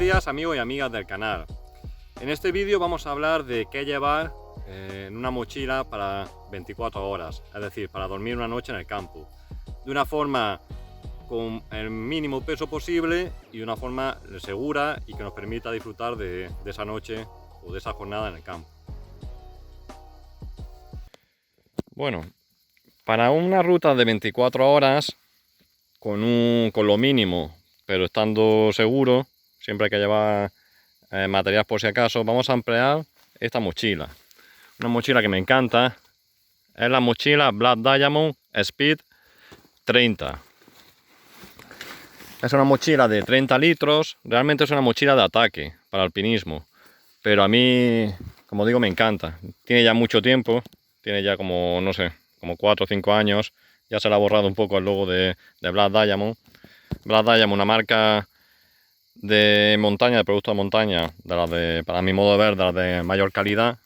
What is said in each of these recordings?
días amigos y amigas del canal. En este vídeo vamos a hablar de qué llevar en una mochila para 24 horas, es decir, para dormir una noche en el campo, de una forma con el mínimo peso posible y de una forma segura y que nos permita disfrutar de esa noche o de esa jornada en el campo. Bueno, para una ruta de 24 horas con lo mínimo, pero estando seguro, siempre hay que llevar material por si acaso, vamos a emplear esta mochila. Una mochila que me encanta, es la mochila Black Diamond Speed 30. Es una mochila de 30 litros, realmente es una mochila de ataque para alpinismo, pero a mí, como digo, me encanta. Tiene ya mucho tiempo, tiene ya como, no sé, como 4 o 5 años, ya se le ha borrado un poco el logo de Black Diamond. Black Diamond, una marca de montaña, de productos de montaña, para mi modo de ver, de las de mayor calidad.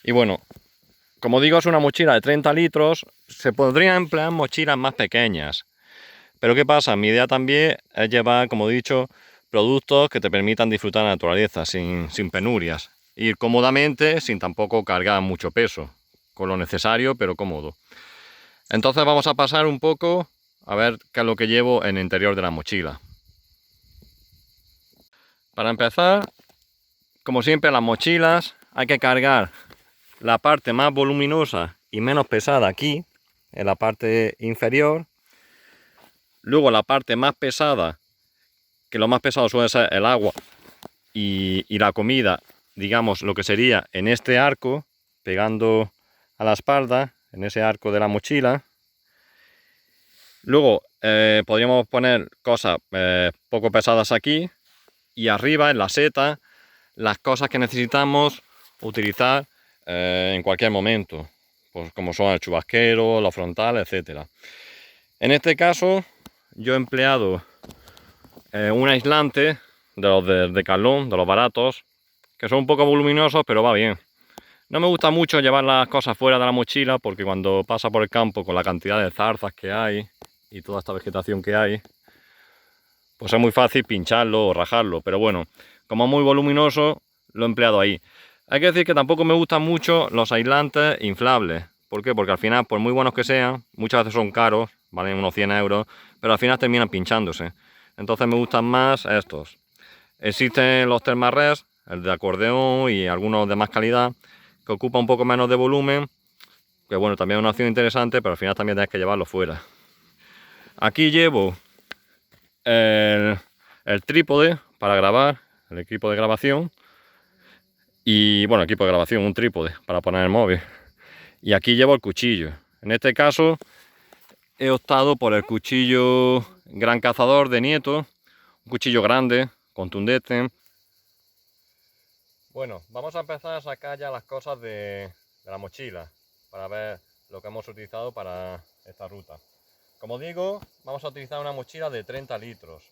Y bueno, como digo, es una mochila de 30 litros, se podrían emplear mochilas más pequeñas. Pero ¿qué pasa? Mi idea también es llevar, como he dicho, productos que te permitan disfrutar de la naturaleza sin penurias. Ir cómodamente, sin tampoco cargar mucho peso, con lo necesario, pero cómodo. Entonces vamos a pasar un poco a ver qué es lo que llevo en el interior de la mochila. Para empezar, como siempre, las mochilas hay que cargar la parte más voluminosa y menos pesada aquí, en la parte inferior. Luego la parte más pesada, que lo más pesado suele ser el agua y la comida, digamos lo que sería en este arco, pegando a la espalda, en ese arco de la mochila. Luego podríamos poner cosas poco pesadas aquí, y arriba en la seta las cosas que necesitamos utilizar en cualquier momento, pues como son el chubasquero, los frontales, etcétera. En este caso yo he empleado un aislante de los de Decathlon, de los baratos, que son un poco voluminosos, pero va bien. No me gusta mucho llevar las cosas fuera de la mochila, porque cuando pasa por el campo con la cantidad de zarzas que hay y toda esta vegetación que hay, pues es muy fácil pincharlo o rajarlo. Pero bueno, como es muy voluminoso, lo he empleado ahí. Hay que decir que tampoco me gustan mucho los aislantes inflables. ¿Por qué? Porque al final, por muy buenos que sean, muchas veces son caros, valen unos 100 euros, pero al final terminan pinchándose. Entonces me gustan más estos. Existen los Thermarest, el de acordeón y algunos de más calidad, que ocupan un poco menos de volumen, que bueno, también es una opción interesante, pero al final también tienes que llevarlo fuera. Aquí llevo el trípode para grabar, el equipo de grabación, y bueno, equipo de grabación, un trípode para poner el móvil. Y aquí llevo el cuchillo. En este caso he optado por el cuchillo Gran Cazador de Nieto, un cuchillo grande, contundente. Bueno, vamos a empezar a sacar ya las cosas de la mochila para ver lo que hemos utilizado para esta ruta. Como digo, vamos a utilizar una mochila de 30 litros.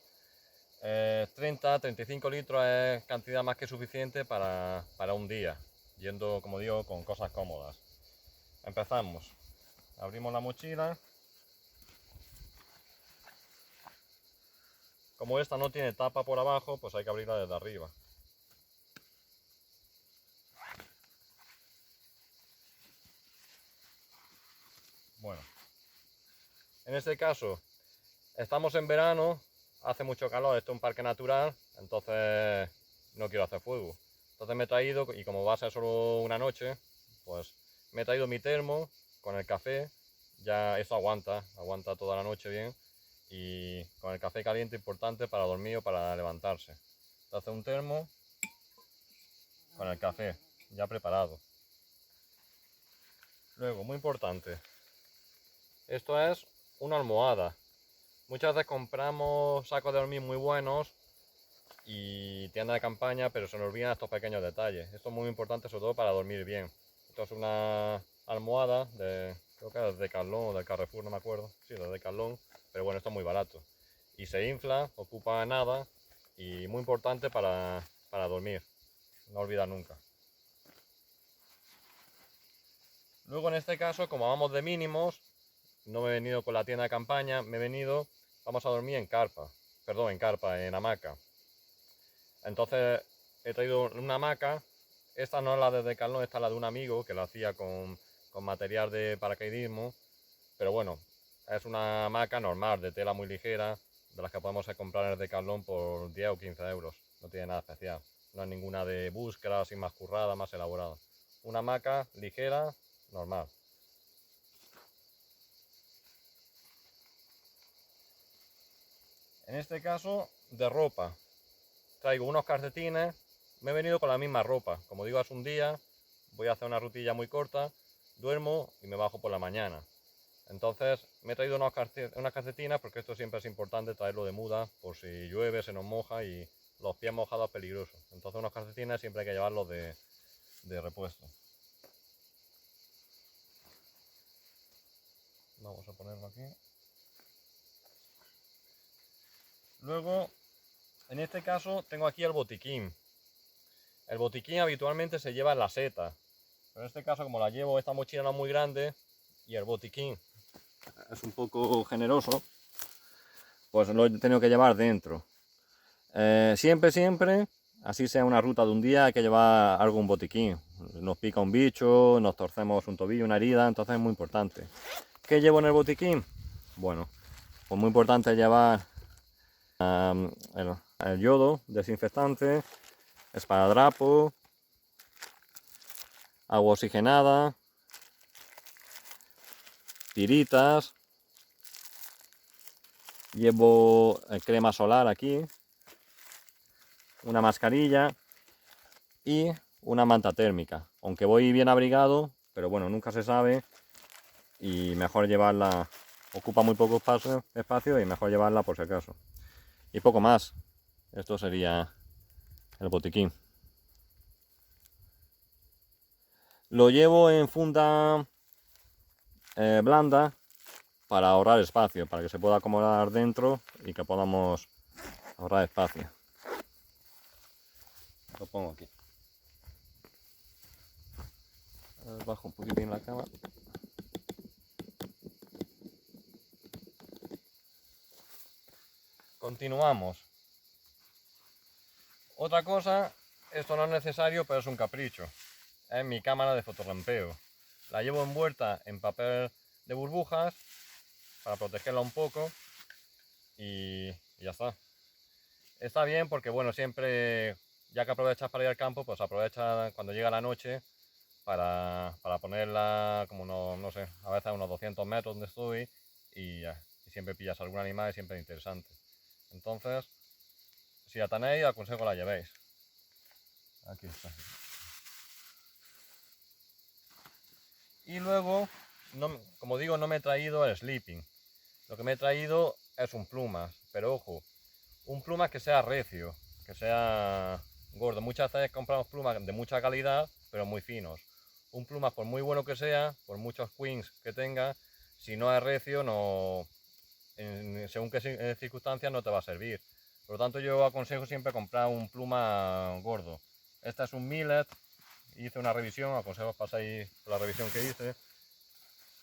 30-35 litros es cantidad más que suficiente para un día, yendo, como digo, con cosas cómodas. Empezamos. Abrimos la mochila. Como esta no tiene tapa por abajo, pues hay que abrirla desde arriba. Bueno, en este caso estamos en verano, hace mucho calor, esto es un parque natural, entonces no quiero hacer fuego. Entonces me he traído, y como va a ser solo una noche, pues me he traído mi termo con el café. Ya eso aguanta toda la noche bien, y con el café caliente importante para dormir o para levantarse. Entonces un termo con el café ya preparado. Luego, muy importante, esto es una almohada. Muchas veces compramos sacos de dormir muy buenos y tiendas de campaña, pero se nos olvidan estos pequeños detalles. Esto es muy importante, sobre todo para dormir bien. Esto es una almohada creo que es de Decathlon o de Carrefour, no me acuerdo. Sí, de Decathlon, pero bueno, esto es muy barato. Y se infla, ocupa nada, y muy importante para dormir. No olvidar nunca. Luego en este caso, como vamos de mínimos, no me he venido con la tienda de campaña, vamos a dormir en carpa, en hamaca. Entonces he traído una hamaca. Esta no es la de Decathlon, esta es la de un amigo que la hacía con material de paracaidismo. Pero bueno, es una hamaca normal, de tela muy ligera, de las que podemos comprar en el Decathlon por 10 o 15 euros. No tiene nada especial. No es ninguna de búsqueda, así más currada, más elaborada. Una hamaca ligera, normal. En este caso, de ropa. Traigo unos calcetines. Me he venido con la misma ropa. Como digo, hace un día, voy a hacer una rutilla muy corta, duermo y me bajo por la mañana. Entonces me he traído unas calcetinas porque esto siempre es importante traerlo de muda por si llueve, se nos moja y los pies mojados es peligroso. Entonces unos calcetines siempre hay que llevarlos de repuesto. Vamos a ponerlo aquí. Luego, en este caso, tengo aquí el botiquín. El botiquín habitualmente se lleva en la seta, pero en este caso, como la llevo, esta mochila no es muy grande y el botiquín es un poco generoso, pues lo he tenido que llevar dentro. Siempre, así sea una ruta de un día, hay que llevar algún botiquín. Nos pica un bicho, nos torcemos un tobillo, una herida, entonces es muy importante. ¿Qué llevo en el botiquín? Bueno, pues muy importante llevar el yodo, desinfectante, esparadrapo, agua oxigenada, tiritas, llevo crema solar aquí, una mascarilla y una manta térmica, aunque voy bien abrigado, pero bueno, nunca se sabe y mejor llevarla, ocupa muy poco espacio y mejor llevarla por si acaso. Y poco más, esto sería el botiquín. Lo llevo en funda blanda para ahorrar espacio, para que se pueda acomodar dentro y que podamos ahorrar espacio. Lo pongo aquí. Bajo un poquitín la cama. Continuamos. Otra cosa, esto no es necesario, pero es un capricho. Es mi cámara de fotorrampeo. La llevo envuelta en papel de burbujas para protegerla un poco y ya está. Está bien porque bueno, siempre, ya que aprovechas para ir al campo, pues aprovecha cuando llega la noche para ponerla como no sé, a veces a unos 200 metros donde estoy y siempre pillas algún animal y siempre es interesante. Entonces, si la tenéis, aconsejo la llevéis. Aquí está. Y luego, como digo, no me he traído el sleeping. Lo que me he traído es un plumas, pero ojo, un plumas que sea recio, que sea gordo. Muchas veces compramos plumas de mucha calidad, pero muy finos. Un plumas, por muy bueno que sea, por muchos queens que tenga, si no es recio, no, según qué circunstancias no te va a servir. Por lo tanto, yo aconsejo siempre comprar un pluma gordo. Esta es un millet, hice una revisión, aconsejo que paséis por la revisión que hice.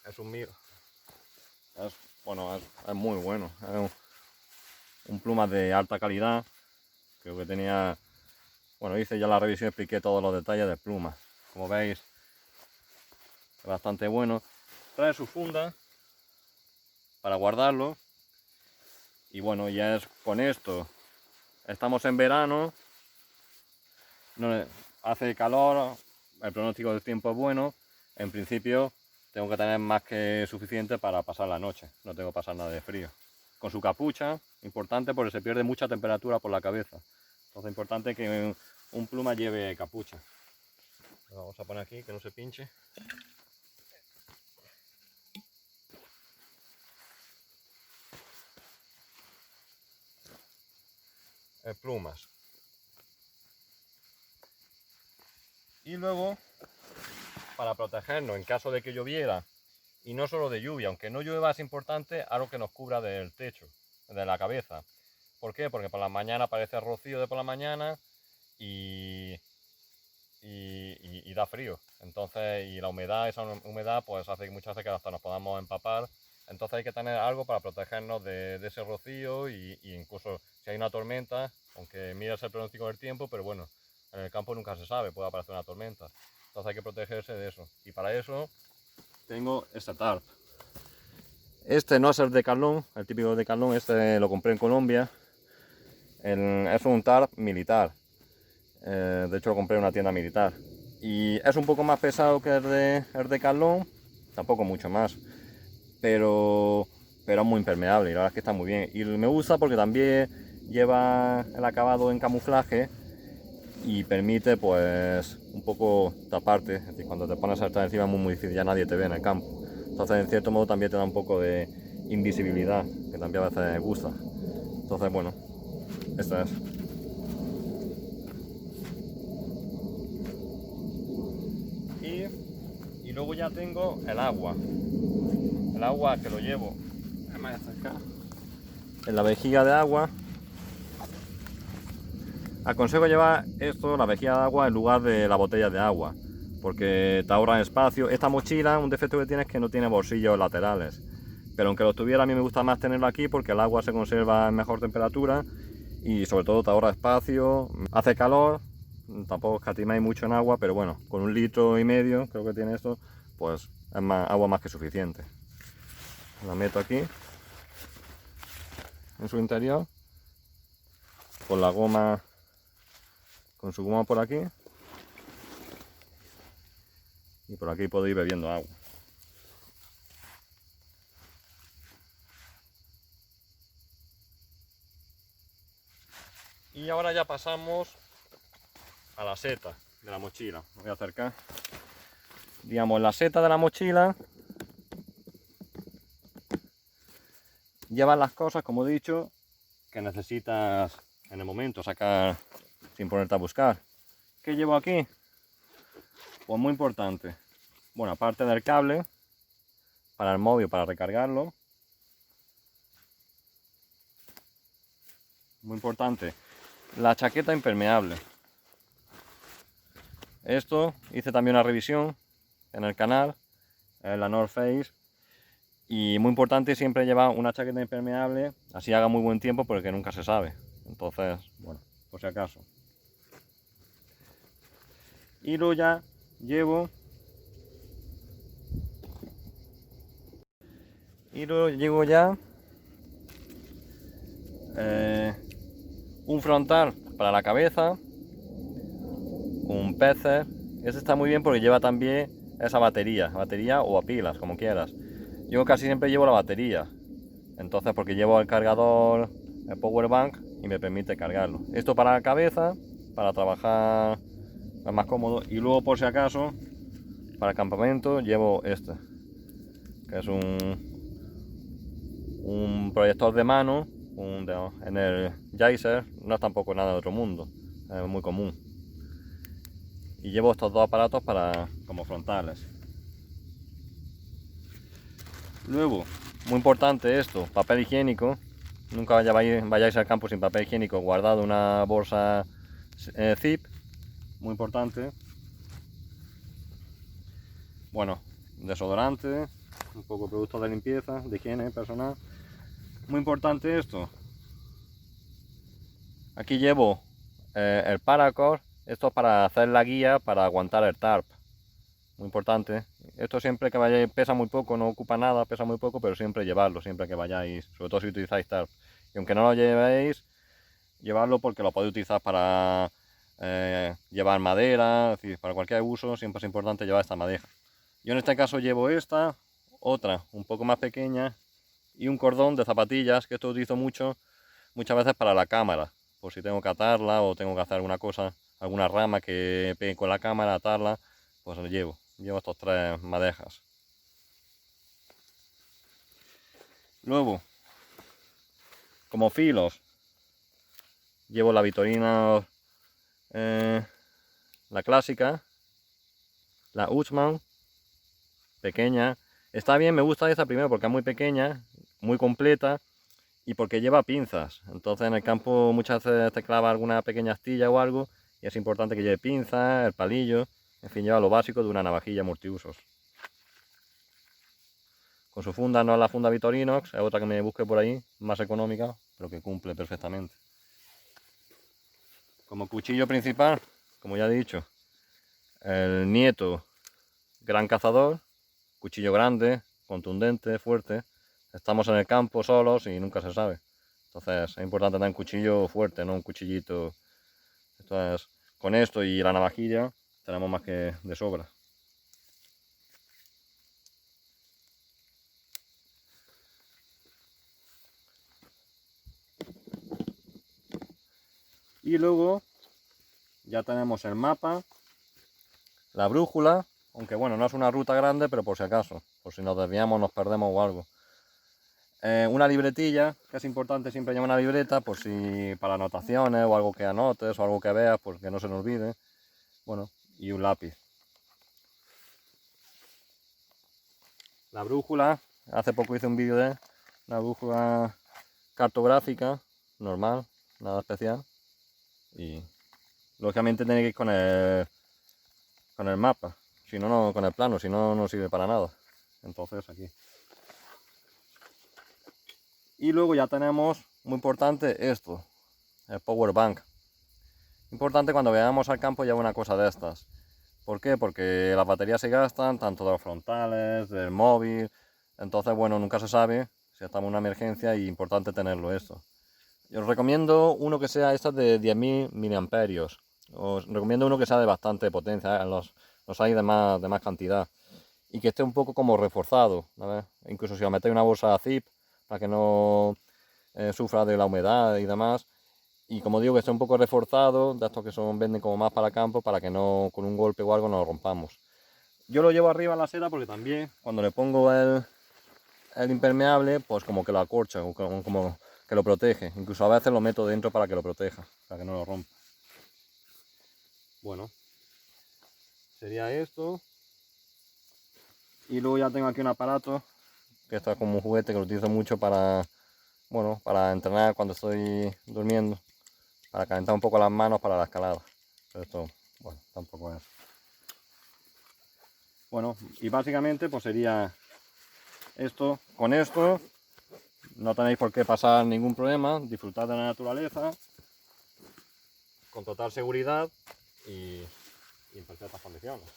Es un millet. Bueno, es muy bueno. Es un pluma de alta calidad. Creo que tenía... Bueno, hice ya la revisión y expliqué todos los detalles de pluma. Como veis, es bastante bueno. Trae su funda para guardarlo. Y bueno, ya es con esto. Estamos en verano. No, hace calor. El pronóstico del tiempo es bueno. En principio tengo que tener más que suficiente para pasar la noche. No tengo que pasar nada de frío. Con su capucha, importante porque se pierde mucha temperatura por la cabeza. Entonces es importante que un pluma lleve capucha. Lo vamos a poner aquí que no se pinche. Plumas. Y luego, para protegernos en caso de que lloviera, y no solo de lluvia, aunque no llueva, es importante algo que nos cubra del techo, de la cabeza. ¿Por qué? Porque por la mañana aparece rocío de por la mañana y da frío. Entonces, y la humedad, esa humedad, pues hace que muchas veces que hasta nos podamos empapar. Entonces hay que tener algo para protegernos de ese rocío y incluso si hay una tormenta, aunque miras el pronóstico del tiempo, pero bueno, en el campo nunca se sabe, puede aparecer una tormenta. Entonces hay que protegerse de eso. Y para eso tengo este tarp. Este no es el Decathlon, el típico Decathlon, este lo compré en Colombia. Es un tarp militar. De hecho lo compré en una tienda militar. Y es un poco más pesado que el Decathlon, tampoco mucho más. Pero es muy impermeable y la verdad es que está muy bien. Y me gusta porque también lleva el acabado en camuflaje y permite pues un poco taparte. Es decir, cuando te pones a estar encima es muy difícil, ya nadie te ve en el campo. Entonces en cierto modo también te da un poco de invisibilidad, que también a veces gusta. Entonces bueno, esta es. Y luego ya tengo el agua. El agua que lo llevo, me voy a acercar, en la vejiga de agua. Aconsejo llevar esto, la vejiga de agua, en lugar de la botella de agua, porque te ahorra espacio. Esta mochila, un defecto que tiene es que no tiene bolsillos laterales, pero aunque lo tuviera, a mí me gusta más tenerlo aquí porque el agua se conserva en mejor temperatura y sobre todo te ahorra espacio. Hace calor, tampoco escatimáis mucho en agua, pero bueno, con 1,5 litros creo que tiene esto, pues es agua más que suficiente. La meto aquí en su interior con la goma, con su goma por aquí, y por aquí puedo ir bebiendo agua. Y ahora ya pasamos a la seta de la mochila. Me voy a acercar. Digamos, la seta de la mochila lleva las cosas, como he dicho, que necesitas en el momento sacar sin ponerte a buscar. ¿Qué llevo aquí? Pues muy importante. Bueno, aparte del cable para el móvil, para recargarlo. Muy importante. La chaqueta impermeable. Esto hice también una revisión en el canal, en la North Face. Y muy importante siempre llevar una chaqueta impermeable, así haga muy buen tiempo porque nunca se sabe. Entonces, bueno, por si acaso. Y luego ya llevo un frontal para la cabeza, un pecer. Este está muy bien porque lleva también esa batería o a pilas, como quieras. Yo casi siempre llevo la batería, entonces porque llevo el cargador, el power bank, y me permite cargarlo. Esto para la cabeza, para trabajar es más cómodo. Y luego, por si acaso, para el campamento llevo este, que es un proyector de mano, en el Energizer. No es tampoco nada de otro mundo, es muy común. Y llevo estos dos aparatos como frontales. Luego, muy importante esto, papel higiénico. Nunca vayáis al campo sin papel higiénico guardado en una bolsa zip, muy importante. Bueno, desodorante, un poco de productos de limpieza, de higiene personal. Muy importante esto. Aquí llevo el paracord. Esto es para hacer la guía para aguantar el tarp. Muy importante. Esto siempre que vayáis, pesa muy poco, no ocupa nada, pesa muy poco, pero siempre llevarlo, siempre que vayáis, sobre todo si utilizáis tarp. Y aunque no lo llevéis, llevarlo porque lo podéis utilizar para llevar madera, es decir, para cualquier uso, siempre es importante llevar esta madeja. Yo en este caso llevo esta, otra un poco más pequeña y un cordón de zapatillas, que esto lo utilizo muchas veces para la cámara, por si tengo que atarla o tengo que hacer alguna cosa, alguna rama que pegue con la cámara, atarla, pues lo llevo. Llevo estos 3 madejas. Luego, como filos, llevo la Vitorino, la clásica, la Utzmann, pequeña. Está bien, me gusta esta primero porque es muy pequeña, muy completa y porque lleva pinzas. Entonces en el campo muchas veces te clava alguna pequeña astilla o algo y es importante que lleve pinzas, el palillo, en fin, lleva lo básico de una navajilla multiusos. Con su funda, no es la funda Victorinox, es otra que me busque por ahí, más económica, pero que cumple perfectamente. Como cuchillo principal, como ya he dicho, el Nieto Gran Cazador, cuchillo grande, contundente, fuerte. Estamos en el campo solos y nunca se sabe. Entonces es importante tener un cuchillo fuerte, no un cuchillito. Entonces, con esto y la navajilla tenemos más que de sobra. Y luego ya tenemos el mapa, la brújula, aunque bueno, no es una ruta grande, pero por si acaso, por si nos desviamos, nos perdemos o algo. Una libretilla, que es importante siempre llevar una libreta, por si para anotaciones o algo que anotes o algo que veas, pues que no se nos olvide. Bueno, y un lápiz. La brújula, hace poco hice un vídeo de una brújula cartográfica, normal, nada especial. Y lógicamente tiene que ir con el mapa, si no, no con el plano, si no, no sirve para nada. Entonces aquí. Y luego ya tenemos, muy importante, esto, el power bank. Importante cuando vayamos al campo llevar una cosa de estas. ¿Por qué? Porque las baterías se gastan, tanto de los frontales, del móvil. Entonces, bueno, nunca se sabe si estamos en una emergencia y importante tenerlo esto. Yo os recomiendo uno que sea estas de 10.000 miliamperios. Os recomiendo uno que sea de bastante potencia, los hay de más cantidad. Y que esté un poco como reforzado, ¿vale? Incluso si lo metéis en una bolsa zip para que no sufra de la humedad y demás. Y como digo, que esté un poco reforzado, de estos que venden como más para campo, para que no con un golpe o algo no lo rompamos. Yo lo llevo arriba en la seda porque también cuando le pongo el impermeable, pues como que lo acorcha, o como que lo protege. Incluso a veces lo meto dentro para que lo proteja, para que no lo rompa. Bueno, sería esto. Y luego ya tengo aquí un aparato, que esto es como un juguete que lo utilizo mucho para, bueno, para entrenar cuando estoy durmiendo, para calentar un poco las manos para la escalada. Pero esto, bueno, tampoco es. Bueno, y básicamente pues sería esto. Con esto no tenéis por qué pasar ningún problema, disfrutad de la naturaleza con total seguridad y en perfectas condiciones.